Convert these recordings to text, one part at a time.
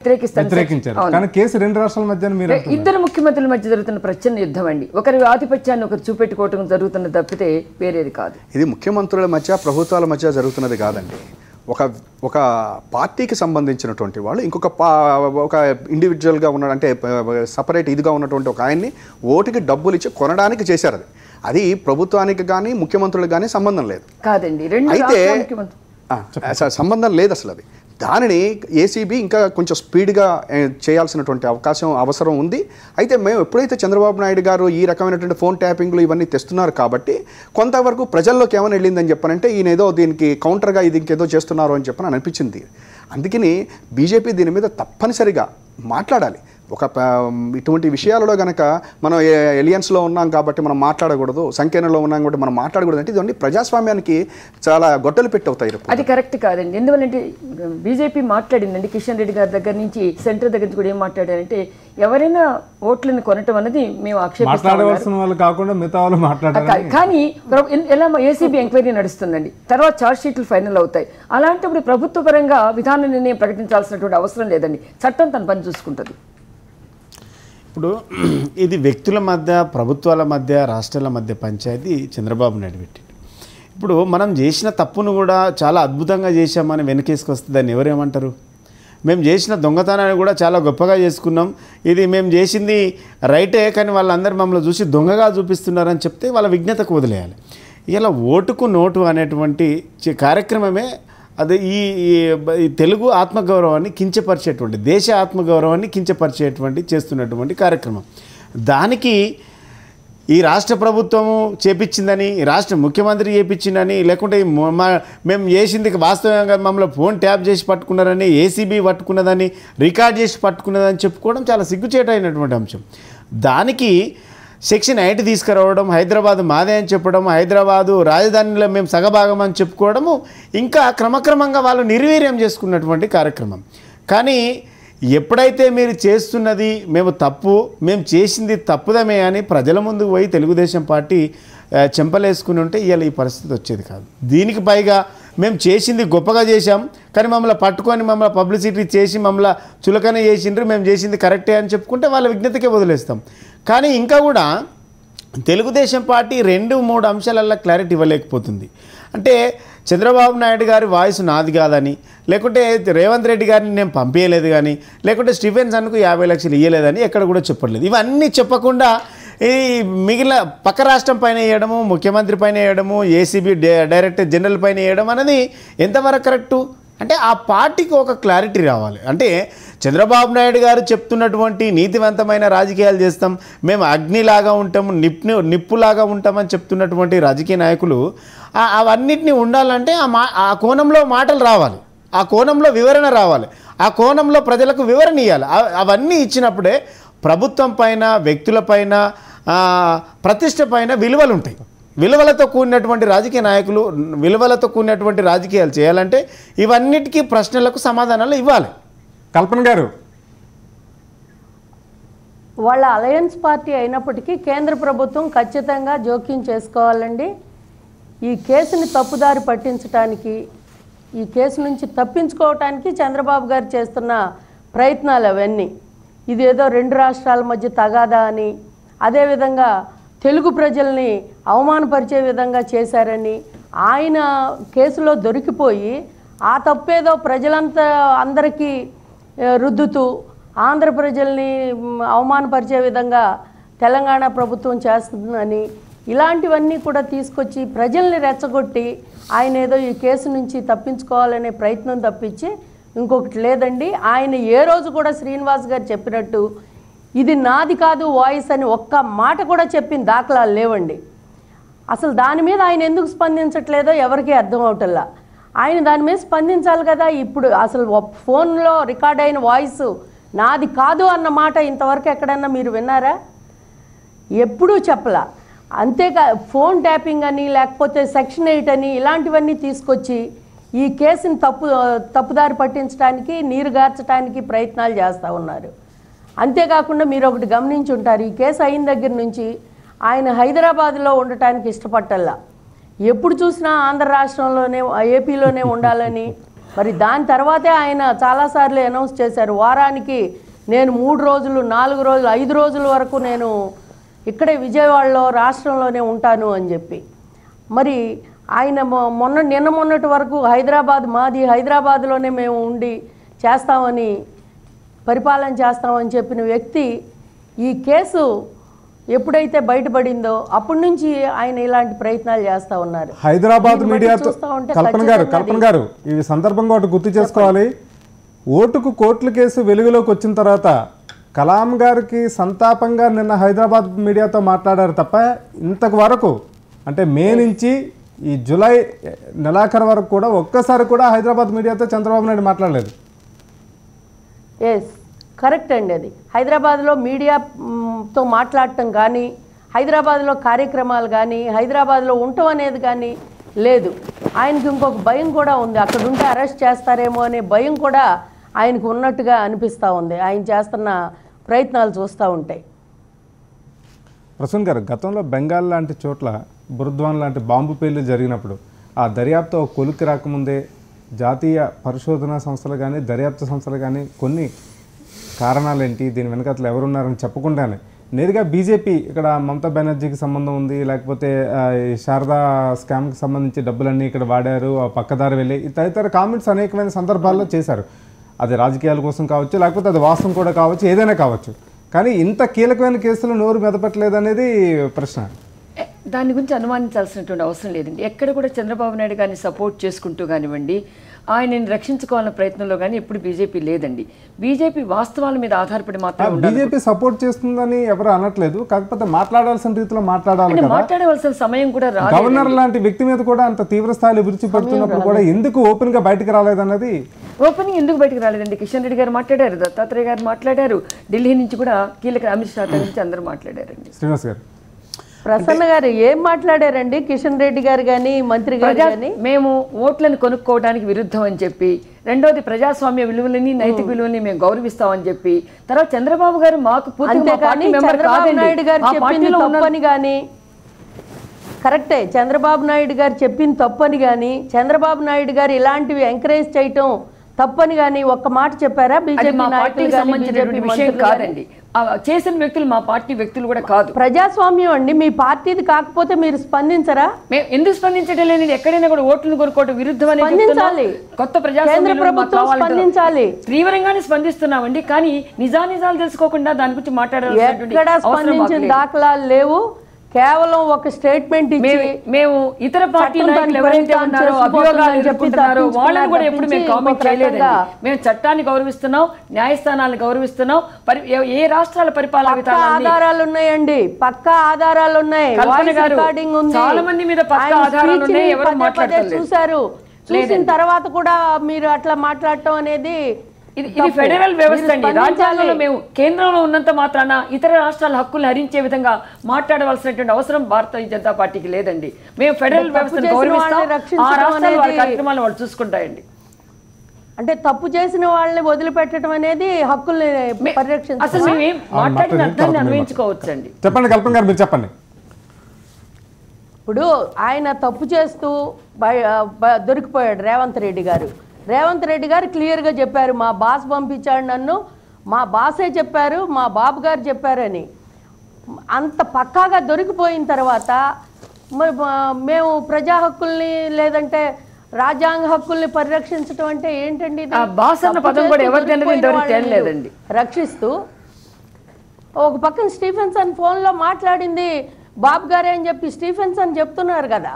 వ్యతిరేకించారు. కానీ కేసు రెండు రాష్ట్రాల మధ్య ఇద్దరు ముఖ్యమంత్రుల మధ్య జరుగుతున్న ప్రచన్న యుద్ధం అండి. ఒకరి ఆధిపత్యాన్ని ఒకరు చూపెట్టుకోవటం జరుగుతున్న తప్పితే వేరేది కాదు. ఇది ముఖ్యమంత్రుల మధ్య ప్రభుత్వాల మధ్య జరుగుతున్నది కాదండి. ఒక పార్టీకి సంబంధించినటువంటి వాళ్ళు ఒక ఇండివిజువల్గా ఉన్న అంటే సపరేట్ ఇదిగా ఉన్నటువంటి ఒక ఆయన్ని ఓటుకి డబ్బులు ఇచ్చి కొనడానికి చేశారు. అది ప్రభుత్వానికి కానీ ముఖ్యమంత్రులకు కానీ సంబంధం లేదు కాదండి. అయితే సంబంధం లేదు అసలు. అది దానిని ఏసీబీ ఇంకా కొంచెం స్పీడ్గా చేయాల్సినటువంటి అవసరం ఉంది. అయితే మేము ఎప్పుడైతే చంద్రబాబు నాయుడు గారు ఈ రకమైనటువంటి ఫోన్ ట్యాపింగ్లు ఇవన్నీ తెస్తున్నారు కాబట్టి కొంతవరకు ప్రజల్లోకి ఏమైనా వెళ్ళిందని చెప్పనంటే ఈయన ఏదో దీనికి కౌంటర్గా ఇది ఇంకేదో చేస్తున్నారు అని చెప్పని అనిపించింది. అందుకని బీజేపీ దీని మీద తప్పనిసరిగా మాట్లాడాలి. ఇటువంటి విషయాలలో కనుక మనం ఎలియన్స్లో ఉన్నాం కాబట్టి మనం మాట్లాడకూడదు, సంఖ్యలో ఉన్నాం కాబట్టి మనం మాట్లాడకూడదు అంటే ఇవన్నీ ప్రజాస్వామ్యానికి చాలా గొడ్డలు పెట్టి అవుతాయి. అది కరెక్ట్ కాదండి. ఎందువల్లంటే బీజేపీ మాట్లాడిందండి, కిషన్ రెడ్డి గారి దగ్గర నుంచి సెంటర్ దగ్గర నుంచి కూడా ఏం మాట్లాడారంటే ఎవరైనా ఓట్లను కొనటం అనేది మేము ఆక్షేపిస్తాం. కానీ ఎలా ఏసీబీ ఎంక్వైరీ నడుస్తుందండి, తర్వాత ఛార్జ్ షీట్లు ఫైనల్ అవుతాయి. అలాంటప్పుడు ప్రభుత్వ పరంగా విధాన నిర్ణయం ప్రకటించాల్సినటువంటి అవసరం లేదండి. చట్టం తన పని చూసుకుంటుంది. ఇప్పుడు ఇది వ్యక్తుల మధ్య, ప్రభుత్వాల మధ్య, రాష్ట్రాల మధ్య పంచాయతీ చంద్రబాబు నాయుడు పెట్టింది. ఇప్పుడు మనం చేసిన తప్పును కూడా చాలా అద్భుతంగా చేశామని వెనకేసుకొస్తే దాన్ని ఎవరేమంటారు? మేము చేసిన దొంగతనాన్ని కూడా చాలా గొప్పగా చేసుకున్నాం, ఇది మేము చేసింది రైటే, కానీ వాళ్ళందరూ మమ్మల్ని చూసి దొంగగా చూపిస్తున్నారని చెప్తే వాళ్ళ విజ్ఞతకు వదిలేయాలి. ఇలా ఓటుకు నోటు అనేటువంటి కార్యక్రమమే అది ఈ తెలుగు ఆత్మగౌరవాన్ని కించపరిచేటువంటి, దేశ ఆత్మగౌరవాన్ని కించపరిచేటువంటి చేస్తున్నటువంటి కార్యక్రమం. దానికి ఈ రాష్ట్ర ప్రభుత్వము చేపించిందని, రాష్ట్ర ముఖ్యమంత్రి చేపించిందని, లేకుంటే మేము చేసింది వాస్తవంగా మమ్మల్ని ఫోన్ ట్యాప్ చేసి పట్టుకున్నారని, ఏసీబీ పట్టుకున్నదని, రికార్డ్ చేసి పట్టుకున్నదని చెప్పుకోవడం చాలా సిగ్గుచేటైనటువంటి అంశం. దానికి సెక్షన్ 8 తీసుకురావడం, హైదరాబాద్ మాదే అని చెప్పడం, హైదరాబాదు రాజధానిలో మేము సగభాగం అని చెప్పుకోవడము ఇంకా క్రమక్రమంగా వాళ్ళు నిర్వీర్యం చేసుకున్నటువంటి కార్యక్రమం. కానీ ఎప్పుడైతే మీరు చేస్తున్నది మేము చేసింది తప్పుదమే అని ప్రజల ముందుకు పోయి తెలుగుదేశం పార్టీ చెంపలేసుకుని ఉంటే ఇవాళ ఈ పరిస్థితి వచ్చేది కాదు. దీనికి పైగా మేము చేసింది గొప్పగా చేశాం, కానీ మమ్మల్ని పట్టుకొని మమ్మల్ని పబ్లిసిటీ చేసి మమ్మల్ని చులకన చేసిండ్రు, మేము చేసింది కరెక్టే అని చెప్పుకుంటే వాళ్ళ విజ్ఞతకే వదిలేస్తాం. కానీ ఇంకా కూడా తెలుగుదేశం పార్టీ 2-3 అంశాలల్లో క్లారిటీ ఇవ్వలేకపోతుంది. అంటే చంద్రబాబు నాయుడు గారి వాయిస్ నాది కాదని, లేకుంటే రేవంత్ రెడ్డి గారిని నేను పంపించలేదు కానీ, లేకుంటే స్టీఫెన్సన్కు 50 లక్షలు ఇవ్వలేదని ఎక్కడ కూడా చెప్పట్లేదు. ఇవన్నీ చెప్పకుండా ఈ మిగిలిన పక్క రాష్ట్రం పైన వేయడము, ముఖ్యమంత్రి పైన వేయడము, ఏసీబీ డైరెక్టర్ జనరల్ పైన వేయడం అనేది ఎంతవరకు కరెక్టు? అంటే ఆ పార్టీకి ఒక క్లారిటీ రావాలి. అంటే చంద్రబాబు నాయుడు గారు చెప్తున్నటువంటి నీతివంతమైన రాజకీయాలు చేస్తాం, మేము అగ్నిలాగా ఉంటాము, నిప్పులాగా ఉంటామని చెప్తున్నటువంటి రాజకీయ నాయకులు అవన్నిటినీ ఉండాలంటే ఆ కోణంలో మాటలు రావాలి, ఆ కోణంలో వివరణ రావాలి, ఆ కోణంలో ప్రజలకు వివరణ ఇవ్వాలి. అవన్నీ ఇచ్చినప్పుడే ప్రభుత్వం పైన, వ్యక్తుల పైన, ప్రతిష్ట పైన విలువలు ఉంటాయి. విలువలతో కూడినటువంటి రాజకీయ నాయకులు విలువలతో కూడినటువంటి రాజకీయాలు చేయాలంటే ఇవన్నిటికీ ప్రశ్నలకు సమాధానాలు ఇవ్వాలి. కల్పన గారు, వాళ్ళ అలయన్స్ పార్టీ అయినప్పటికీ కేంద్ర ప్రభుత్వం ఖచ్చితంగా జోక్యం చేసుకోవాలండి. ఈ కేసుని తప్పుదారి పట్టించడానికి, ఈ కేసు నుంచి తప్పించుకోవటానికి చంద్రబాబు గారు చేస్తున్న ప్రయత్నాలు అవన్నీ ఇదేదో 2 రాష్ట్రాల మధ్య తగాదా అని, అదేవిధంగా తెలుగు ప్రజల్ని అవమానపరిచే విధంగా చేశారని, ఆయన కేసులో దొరికిపోయి ఆ తప్పేదో అందరికీ రుద్దుతూ ఆంధ్ర ప్రజల్ని అవమానపరిచే విధంగా తెలంగాణ ప్రభుత్వం చేస్తుందని, ఇలాంటివన్నీ కూడా తీసుకొచ్చి ప్రజల్ని రెచ్చగొట్టి ఆయన ఏదో ఈ కేసు నుంచి తప్పించుకోవాలనే ప్రయత్నం తప్పించి ఇంకొకటి లేదండి. ఆయన ఏ రోజు కూడా శ్రీనివాస్ గారు చెప్పినట్టు ఇది నాది కాదు వాయిస్ అని ఒక్క మాట కూడా చెప్పిన దాఖలాలు లేవండి. అసలు దాని మీద ఆయన ఎందుకు స్పందించట్లేదో ఎవరికీ అర్థం అవటల్లా. ఆయన దాని మీద స్పందించాలి కదా. ఇప్పుడు అసలు ఫోన్లో రికార్డ్ అయిన వాయిస్ నాది కాదు అన్న మాట ఇంతవరకు ఎక్కడన్నా మీరు విన్నారా? ఎప్పుడూ చెప్పలా. అంతేకా ఫోన్ ట్యాపింగ్ అని, లేకపోతే సెక్షన్ 8 అని, ఇలాంటివన్నీ తీసుకొచ్చి ఈ కేసుని తప్పుదారి పట్టించడానికి, నీరుగార్చడానికి ప్రయత్నాలు చేస్తూ ఉన్నారు. అంతేకాకుండా మీరు ఒకటి గమనించి ఉంటారు, ఈ కేసు అయిన దగ్గర నుంచి ఆయన హైదరాబాద్లో ఉండటానికి ఇష్టపట్టల్లా. ఎప్పుడు చూసినా ఆంధ్ర రాష్ట్రంలోనే, ఏపీలోనే ఉండాలని, మరి దాని తర్వాతే ఆయన చాలాసార్లు అనౌన్స్ చేశారు, వారానికి నేను 3 రోజులు 4 రోజులు 5 రోజుల వరకు నేను ఇక్కడే విజయవాడలో రాష్ట్రంలోనే ఉంటాను అని చెప్పి. మరి ఆయన నిన్న మొన్నటి వరకు హైదరాబాద్లోనే మేము ఉండి చేస్తామని పరిపాలన చేస్తామని చెప్పిన వ్యక్తి ఈ కేసు ఎప్పుడైతే బయటపడిందో అప్పటి నుంచి ఆయన ఇలాంటి ప్రయత్నాలు చేస్తూ ఉన్నారు. హైదరాబాద్ మీడియాతో కల్పన గారు ఈ సందర్భంగా ఒకటి గుర్తు చేసుకోవాలి. ఓటుకు కోట్ల కేసు వెలుగులోకి వచ్చిన తర్వాత కలాం గారికి సంతాపంగా నిన్న హైదరాబాద్ మీడియాతో మాట్లాడారు తప్ప ఇంతకు వరకు అంటే మే నుంచి ఈ జూలై నెలాఖరు వరకు కూడా ఒక్కసారి కూడా హైదరాబాద్ మీడియాతో చంద్రబాబు నాయుడు మాట్లాడలేదు. ఎస్, కరెక్ట్ అండి. అది హైదరాబాద్లో మీడియాతో మాట్లాడటం కానీ, హైదరాబాద్లో కార్యక్రమాలు కానీ, హైదరాబాద్లో ఉండటం అనేది కానీ లేదు. ఆయనకి ఇంకొక భయం కూడా ఉంది, అక్కడ ఉంటే అరెస్ట్ చేస్తారేమో అనే భయం కూడా ఆయనకు ఉన్నట్టుగా అనిపిస్తూ ఉంది ఆయన చేస్తున్న ప్రయత్నాలు చూస్తూ ఉంటాయి. ప్రసన్న గారు, గతంలో బెంగాల్ లాంటి చోట్ల బురద్వాన్ లాంటి బాంబు పేర్లు జరిగినప్పుడు ఆ దర్యాప్తు కొలిక్కి రాకముందే జాతీయ పరిశోధనా సంస్థలు కానీ దర్యాప్తు సంస్థలు కానీ కొన్ని కారణాలు ఏంటి, దీని వెనకాతలు ఎవరున్నారని చెప్పకుండానే నేరుగా బీజేపీ ఇక్కడ మమతా బెనర్జీకి సంబంధం ఉంది, లేకపోతే శారదా స్కామ్కి సంబంధించి డబ్బులన్నీ ఇక్కడ వాడారు, ఆ పక్కదారి వెళ్ళి తదితర కామెంట్స్ అనేకమైన సందర్భాల్లో చేశారు. అది రాజకీయాల కోసం కావచ్చు, లేకపోతే అది వాస్తవం కూడా కావచ్చు, ఏదైనా కావచ్చు. కానీ ఇంత కీలకమైన కేసులు నోరు మెదపట్లేదు అనేది ప్రశ్న. దాని గురించి అనుమానించాల్సినటువంటి అవసరం లేదండి. ఎక్కడ కూడా చంద్రబాబు నాయుడు గారిని సపోర్ట్ చేసుకుంటూ కానివ్వండి, ఆయనని రక్షించుకోవాలన్న ప్రయత్నంలో కానీ ఎప్పుడు బీజేపీ లేదండి. బీజేపీ వాస్తవాల మీద ఆధారపడి మాత్రం బీజేపీ సపోర్ట్ చేస్తుందని ఎవరు అనట్లేదు, కాకపోతే మాట్లాడాల్సిన రీతిలో మాట్లాడాలి. మాట్లాడవలసిన సమయం కూడా రాదు. గవర్నర్ లాంటి వ్యక్తి మీద కూడా అంత తీవ్ర స్థాయిలో విరుచిపడుతున్నప్పుడు కూడా ఎందుకు ఓపెన్ గా బయటకు రాలేదన్నది. ఓపెనింగ్ ఎందుకు బయటకు రాలేదండి? కిషన్ రెడ్డి గారు మాట్లాడారు, దత్తాత్రేయ గారు మాట్లాడారు, ఢిల్లీ నుంచి కూడా కీలక అమిత్ షా గురించి అందరూ మాట్లాడారండి. శ్రీనివాస్ గారు, ప్రసన్న గారు ఏం మాట్లాడారండి? కిషన్ రెడ్డి గారు కానీ మంత్రి గారు కానీ మేము ఓట్లను కొనుక్కోవడానికి విరుద్ధం అని చెప్పి, రెండోది ప్రజాస్వామ్య విలువలని నైతిక విలువలని మేము గౌరవిస్తామని చెప్పి, తర్వాత చంద్రబాబు గారు మాకు చంద్రబాబు నాయుడు గారు చెప్పింది తప్పని కానీ, కరెక్టే, చంద్రబాబు నాయుడు గారు చెప్పింది తప్పని కానీ, చంద్రబాబు నాయుడు గారు ఇలాంటివి ఎంకరేజ్ చేయటం తప్పని కానీ ఒక్క మాట చెప్పారా? బీజేపీ నాయకులు సంబంధించిన విషయం కాదండి, చేసిన వ్యక్తులు మా పార్టీ వ్యక్తులు కూడా కాదు. ప్రజాస్వామ్యం అండి, మీ పార్టీది కాకపోతే మీరు స్పందించరా? మేము ఎందుకు స్పందించడం లేదు? ఎక్కడైనా కూడా ఓట్లను కొనుక్కోవడం విరుద్ధం స్పందించాలి. కొత్త ప్రజాస్వామ్య ప్రభుత్వం స్పందించాలి. తీవ్రంగానే స్పందిస్తున్నామండి, కానీ నిజానిజాలు తెలుసుకోకుండా దాని గురించి మాట్లాడాలి. ఎక్కడ స్పందించిన దాఖలాలు లేవు. కేవలం ఒక స్టేట్మెంట్ ఇచ్చి మేము ఇతర పార్టీ నాయకులు ఎవరైతే ఉన్నారో అభియోగాలు ఎదుర్కొంటున్నారో వాళ్ళని కూడా ఎప్పుడు మేము కామెంట్ చేయలేదండి. మేము చట్టాన్ని గౌరవిస్తున్నాం, న్యాయస్థానాలను గౌరవిస్తున్నాం. ఏ రాష్ట్రాల పరిపాలన విధానాన్ని ఆధారాలు ఉన్నాయండి, పక్కా ఆధారాలు ఉన్నాయి. చాలా మంది మీద పక్కా ఆధారాలు ఉన్నాయి, ఎవరు మాట్లాడలేదు. చూసారు, చూసిన తర్వాత కూడా మీరు అట్లా మాట్లాడటం అనేది ఇది ఫెడరల్ వ్యవస్థ అండి. రాజ్యాంగంలో మేము కేంద్రంలో ఉన్నంత మాత్రాన ఇతర రాష్ట్రాల హక్కులు హరించే విధంగా మాట్లాడవలసినటువంటి అవసరం భారతీయ జనతా పార్టీకి లేదండి. మేము ఫెడరల్ వ్యవస్థను గౌరవిస్తాం, ఆ రాష్ట్రాలు వారి కార్యక్రమాలను వాళ్ళు చూసుకుంటాయండి. అంటే తప్పు చేసిన వాళ్ళని వదిలిపెట్టడం అనేది హక్కుల్ని పరిరక్షించడం. అసలు మేము మాట్లాడిన అర్థాన్ని అన్వయించుకోవచ్చండి. చెప్పండి కల్పన గారు, మీరు చెప్పండి. ఇప్పుడు ఆయన తప్పు చేస్తూ దొరికిపోయాడు రేవంత్ రెడ్డి గారు. రేవంత్ రెడ్డి గారు క్లియర్గా చెప్పారు, మా బాస్ పంపించాడు నన్ను, మా బాసే చెప్పారు, మా బాబు గారు చెప్పారని. అంత పక్కాగా దొరికిపోయిన తర్వాత మేము ప్రజా హక్కుల్ని లేదంటే రాజ్యాంగ హక్కుల్ని పరిరక్షించడం అంటే ఏంటండి? రక్షిస్తూ ఒక పక్కన స్టీఫెన్సన్ ఫోన్లో మాట్లాడింది బాబు గారే అని చెప్పి స్టీఫెన్సన్ చెప్తున్నారు కదా.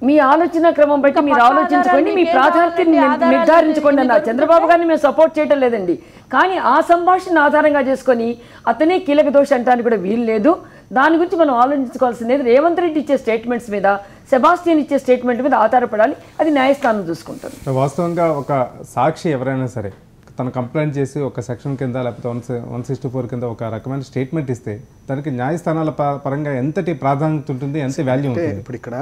మీ ఆలోచన క్రమం బట్టి మీరు ఆలోచించుకోండి, మీ ప్రాధాన్యతని నిర్ధారించుకోండి అన్న. చంద్రబాబు గారిని మేము సపోర్ట్ చేయడం లేదండి, కానీ ఆ సంభాషణ ఆధారంగా చేసుకొని అతనే కీలక దోషి అంటానికి కూడా వీలు లేదు. దాని గురించి మనం ఆలోచించుకోవాల్సింది రేవంత్ రెడ్డి ఇచ్చే స్టేట్మెంట్స్ మీద, సెబాస్టియన్ ఇచ్చే స్టేట్మెంట్ మీద ఆధారపడాలి. అది న్యాయస్థానం చూసుకుంటుంది. వాస్తవంగా ఒక సాక్షి ఎవరైనా సరే తను కంప్లైంట్ చేసి ఒక సెక్షన్ కింద లేకపోతే 164 కింద ఒక రకమైన స్టేట్మెంట్ ఇస్తే దానికి న్యాయస్థానాల పరంగా ఎంతటి ప్రాధాన్యత ఉంటుంది, ఎంత వాల్యూ ఉంటుంది? ఇప్పుడు ఇక్కడ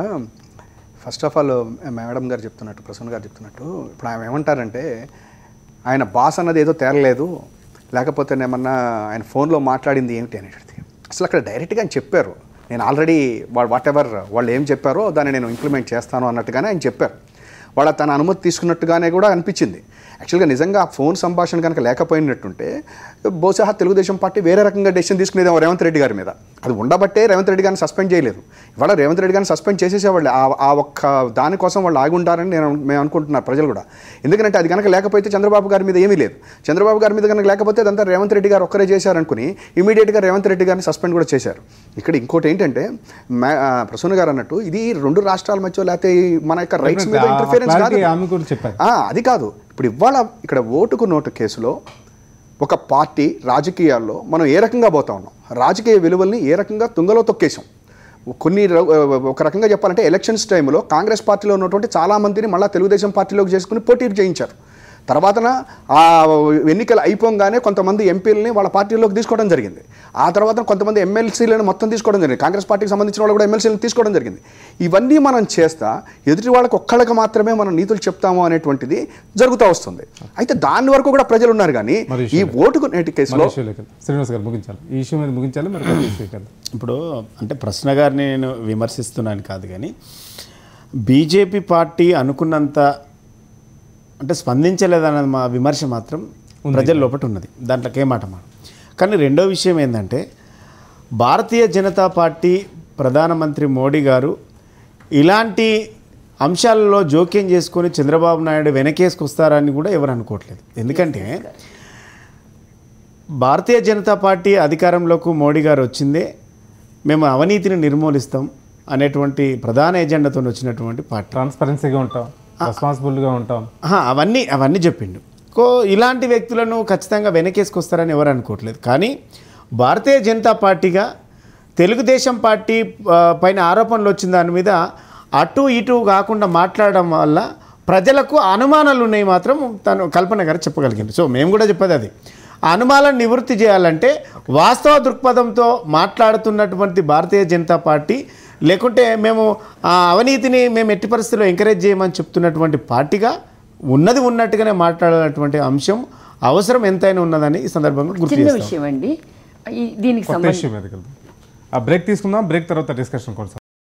ఫస్ట్ ఆఫ్ ఆల్ మేడం గారు చెప్తున్నట్టు, ప్రసన్న గారు చెప్తున్నట్టు, ఇప్పుడు ఆయన ఏమంటారంటే ఆయన బాస్ అన్నది ఏదో తేరలేదు, లేకపోతే ఏమన్నా ఆయన ఫోన్లో మాట్లాడింది ఏమిటి అనేది. అసలు అక్కడ డైరెక్ట్గా ఆయన చెప్పారు, నేను ఆల్రెడీ వాట్ ఎవర్ వాళ్ళు ఏం చెప్పారో దాన్ని నేను ఇంప్లిమెంట్ చేస్తాను అన్నట్టుగానే ఆయన చెప్పారు. వాళ్ళ తన అనుమతి తీసుకున్నట్టుగానే కూడా అనిపించింది. యాక్చువల్గా నిజంగా ఆ ఫోన్ సంభాషణ కనుక లేకపోయినట్టుంటే బహుశా తెలుగుదేశం పార్టీ వేరే రకంగా డెసిషన్ తీసుకునేదేమో రేవంత్ రెడ్డి గారి మీద. అది ఉండబట్టే రేవంత్ రెడ్డి గారిని సస్పెండ్ చేయలేదు. ఇవాళ రేవంత్ రెడ్డి గారిని సస్పెండ్ చేసేసేవాళ్ళు. ఆ ఒక్క దానికోసం వాళ్ళు ఆగి ఉంటారని మేము అనుకుంటున్నారు ప్రజలు కూడా. ఎందుకంటే అది కనుక లేకపోతే చంద్రబాబు గారి మీద ఏమీ లేదు. చంద్రబాబు గారి మీద కనుక లేకపోతే అదంతా రేవంత్ రెడ్డి గారు ఒక్కరే చేశారనుకుని ఇమీడియట్గా రేవంత్ రెడ్డి గారిని సస్పెండ్ కూడా చేశారు. ఇక్కడ ఇంకోటి ఏంటంటే ప్రసన్న గారు అన్నట్టు ఇది 2 రాష్ట్రాల మధ్య లేకపోతే మన యొక్క రైట్స్ మీద ఇంటర్ఫిరెన్స్ కాదు. అది కాదు. ఇప్పుడు ఇవాళ ఇక్కడ ఓటుకు నోటు కేసులో ఒక పార్టీ రాజకీయాల్లో మనం ఏ రకంగా పోతా ఉన్నాం, రాజకీయ విలువల్ని ఏ రకంగా తుంగలో తొక్కేసాం. ఒక రకంగా చెప్పాలంటే ఎలక్షన్స్ టైంలో కాంగ్రెస్ పార్టీలో ఉన్నటువంటి చాలామందిని మళ్ళీ తెలుగుదేశం పార్టీలోకి చేసుకుని పోటీ చేయించారు. తర్వాతన ఆ ఎన్నికలు అయిపోగానే కొంతమంది ఎంపీలని వాళ్ళ పార్టీలోకి తీసుకోవడం జరిగింది. ఆ తర్వాత కొంతమంది ఎమ్మెల్సీలను మొత్తం తీసుకోవడం జరిగింది. కాంగ్రెస్ పార్టీకి సంబంధించిన వాళ్ళు కూడా ఎమ్మెల్సీలను తీసుకోవడం జరిగింది. ఇవన్నీ మనం చేస్తా ఎదుటి వాళ్ళకి ఒక్కళ్ళకి మాత్రమే మనం నీతులు చెప్తాము అనేటువంటిది జరుగుతూ వస్తుంది. అయితే దాని వరకు కూడా ప్రజలు ఉన్నారు. కానీ ఈ ఓటుకు నేటి కేసులో శ్రీనివాస్ గారు ముగించాలి, ఈ ఇష్యూ మీద ముగించాలి. ఇప్పుడు అంటే ప్రశ్న గారిని నేను విమర్శిస్తున్నాను కాదు, కానీ బీజేపీ పార్టీ అనుకున్నంత అంటే స్పందించలేదన్నది మా విమర్శ మాత్రం ప్రజల లోపల ఉన్నది. దాంట్లోకి ఏమాట మనం. కానీ రెండో విషయం ఏంటంటే భారతీయ జనతా పార్టీ ప్రధానమంత్రి మోడీ గారు ఇలాంటి అంశాలలో జోక్యం చేసుకొని చంద్రబాబు నాయుడు వెనకేసుకొస్తారని కూడా ఎవరు అనుకోవట్లేదు. ఎందుకంటే భారతీయ జనతా పార్టీ అధికారంలోకి మోడీ గారు వచ్చిందే మేము అవినీతిని నిర్మూలిస్తాం అనేటువంటి ప్రధాన ఎజెండాతో వచ్చినటువంటి పార్టీ. ట్రాన్స్పరెన్సీగా ఉంటాం, రెస్పాన్సిబుల్గా ఉంటాం, అవన్నీ చెప్పిండు. ఇలాంటి వ్యక్తులను ఖచ్చితంగా వెనకేసుకొస్తారని ఎవరు అనుకోవట్లేదు. కానీ భారతీయ జనతా పార్టీగా తెలుగుదేశం పార్టీ పైన ఆరోపణలు వచ్చిన దాని మీద అటు ఇటు కాకుండా మాట్లాడడం వల్ల ప్రజలకు అనుమానాలు ఉన్నాయి మాత్రం తను కల్పన గారు చెప్పగలిగింది. సో మేము కూడా చెప్పేది అది, ఆ అనుమానాలను నివృత్తి చేయాలంటే వాస్తవ దృక్పథంతో మాట్లాడుతున్నటువంటి భారతీయ జనతా పార్టీ, లేకుంటే మేము అవినీతిని మేము ఎట్టి పరిస్థితుల్లో ఎంకరేజ్ చేయమని చెప్తున్నటువంటి పార్టీగా ఉన్నది ఉన్నట్టుగానే మాట్లాడాలన్నటువంటి అంశం అవసరం ఎంతైనా ఉన్నదని ఈ సందర్భంగా గుర్తు చేస్తాం. విషయం అండి దీనికి సంబంధించి బ్రేక్ తీసుకుందాం. బ్రేక్ తర్వాత డిస్కషన్ కొనసాగుతుంది.